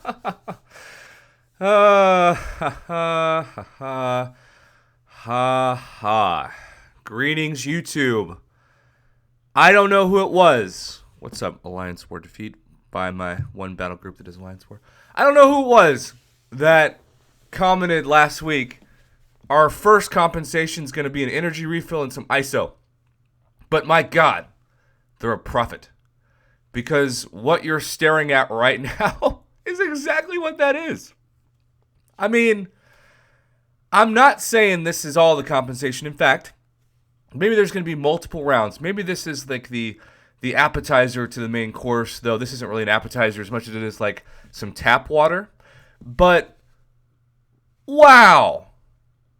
Ha ha ha ha ha ha. Greetings, YouTube. I don't know who it was. What's up, Alliance War defeat by my one battle group that is Alliance War. I don't know who it was that commented last week. Our first compensation is going to be an energy refill and some ISO. But my God, they're a prophet. Because what you're staring at right now is exactly what that is. I mean, I'm not saying this is all the compensation. In fact, maybe there's going to be multiple rounds. Maybe this is like the appetizer to the main course, though this isn't really an appetizer as much as it is like some tap water. But wow.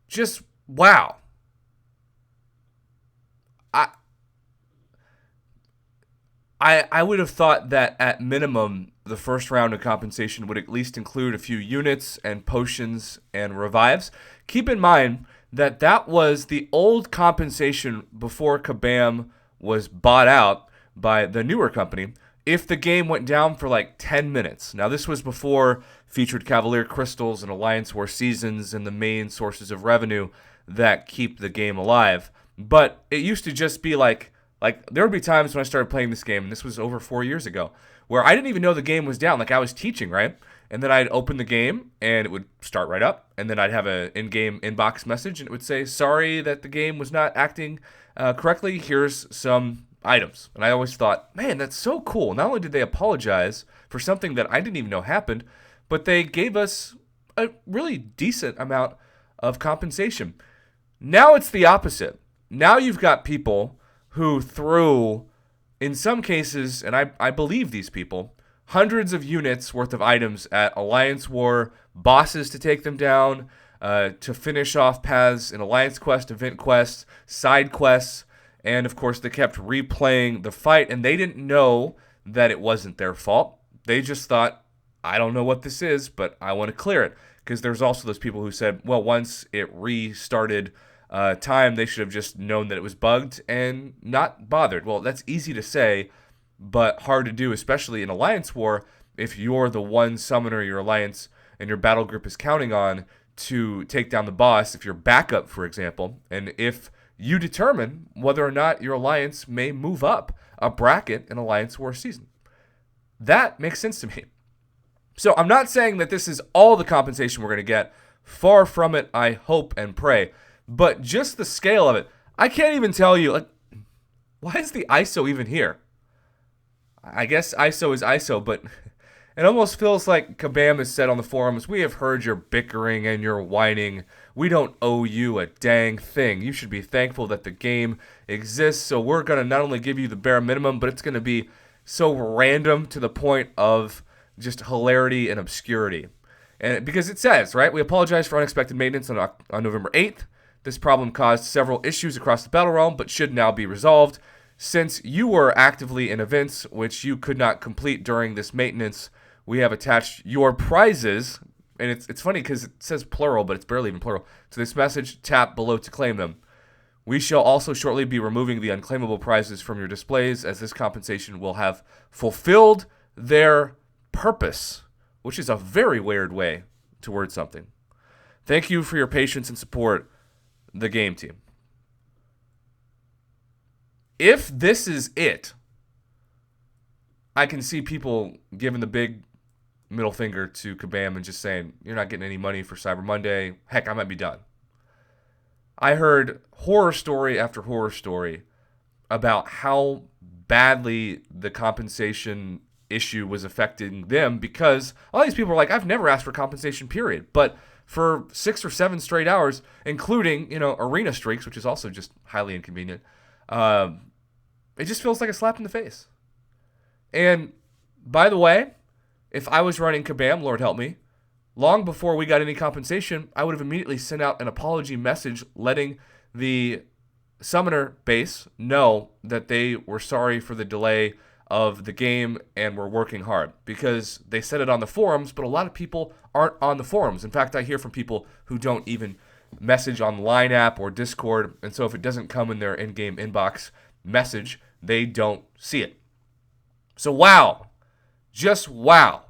Just wow. I I would have thought that at minimum the first round of compensation would at least include a few units and potions and revives. Keep in mind that that was the old compensation before Kabam was bought out by the newer company. If the game went down for like 10 minutes. Now, this was before featured Cavalier Crystals and Alliance War Seasons and the main sources of revenue that keep the game alive. But it used to just be like there would be times when I started playing this game, and this was over 4 years ago, where I didn't even know the game was down. Like I was teaching, right? And then I'd open the game, and it would start right up, and then I'd have an in-game inbox message, and it would say, "Sorry that the game was not acting correctly. Here's some items." And I always thought, man, that's so cool. Not only did they apologize for something that I didn't even know happened, but they gave us a really decent amount of compensation. Now it's the opposite. Now you've got people who threw, in some cases, and I believe these people, hundreds of units worth of items at Alliance War, bosses to take them down, to finish off paths in Alliance Quest, Event Quest, side quests, and of course they kept replaying the fight, and they didn't know that it wasn't their fault. They just thought, I don't know what this is, but I want to clear it. Because there's also those people who said, well, once it restarted time, they should have just known that it was bugged and not bothered. Well, that's easy to say, but hard to do, especially in Alliance War, if you're the one summoner your Alliance and your battle group is counting on to take down the boss, if you're backup, for example, and if you determine whether or not your Alliance may move up a bracket in Alliance War season. That makes sense to me. So I'm not saying that this is all the compensation we're going to get. Far from it, I hope and pray. But just the scale of it, I can't even tell you, like, why is the ISO even here? I guess ISO is ISO, but it almost feels like Kabam has said on the forums, we have heard your bickering and your whining. We don't owe you a dang thing. You should be thankful that the game exists. So we're going to not only give you the bare minimum, but it's going to be so random to the point of just hilarity and obscurity. And because it says, right, we apologize for unexpected maintenance on November 8th. This problem caused several issues across the battle realm, but should now be resolved. Since you were actively in events which you could not complete during this maintenance, we have attached your prizes, and it's funny because it says plural, but it's barely even plural, to this message. Tap below to claim them. We shall also shortly be removing the unclaimable prizes from your displays, as this compensation will have fulfilled their purpose, which is a very weird way to word something. Thank you for your patience and support, the game team. If this is it, I can see people giving the big middle finger to Kabam and just saying, you're not getting any money for Cyber Monday. Heck, I might be done. I heard horror story after horror story about how badly the compensation issue was affecting them, because all these people are like, I've never asked for compensation, period. But for 6 or 7 straight hours, including, arena streaks, which is also just highly inconvenient, it just feels like a slap in the face. And by the way, if I was running Kabam, Lord help me, long before we got any compensation, I would have immediately sent out an apology message letting the summoner base know that they were sorry for the delay of the game and were working hard, because they said it on the forums, but a lot of people aren't on the forums. In fact, I hear from people who don't even message on Line app or Discord, and so if it doesn't come in their in-game inbox message, they don't see it. So wow, just wow.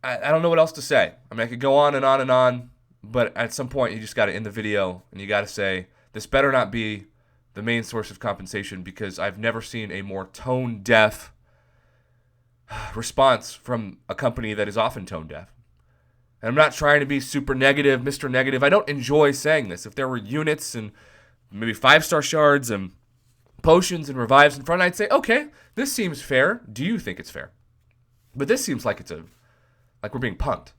I don't know what else to say. I mean, I could go on and on and on, but at some point you just got to end the video and you got to say, this better not be the main source of compensation, because I've never seen a more tone deaf response from a company that is often tone deaf. And I'm not trying to be super negative, Mr. Negative. I don't enjoy saying this. If there were units and maybe 5-star shards and potions and revives in front, I'd say, okay, this seems fair. Do you think it's fair? But this seems like like we're being punked.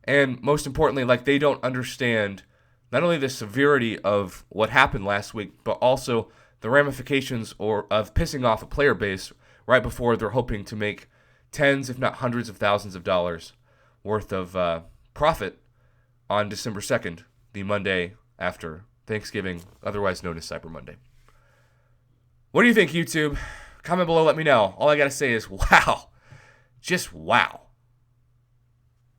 And most importantly, like they don't understand not only the severity of what happened last week, but also the ramifications of pissing off a player base right before they're hoping to make tens, if not hundreds of thousands of dollars worth of profit on December 2nd, the Monday after Thanksgiving, otherwise known as Cyber Monday. What do you think, YouTube? Comment below, let me know. All I got to say is, wow. Just wow.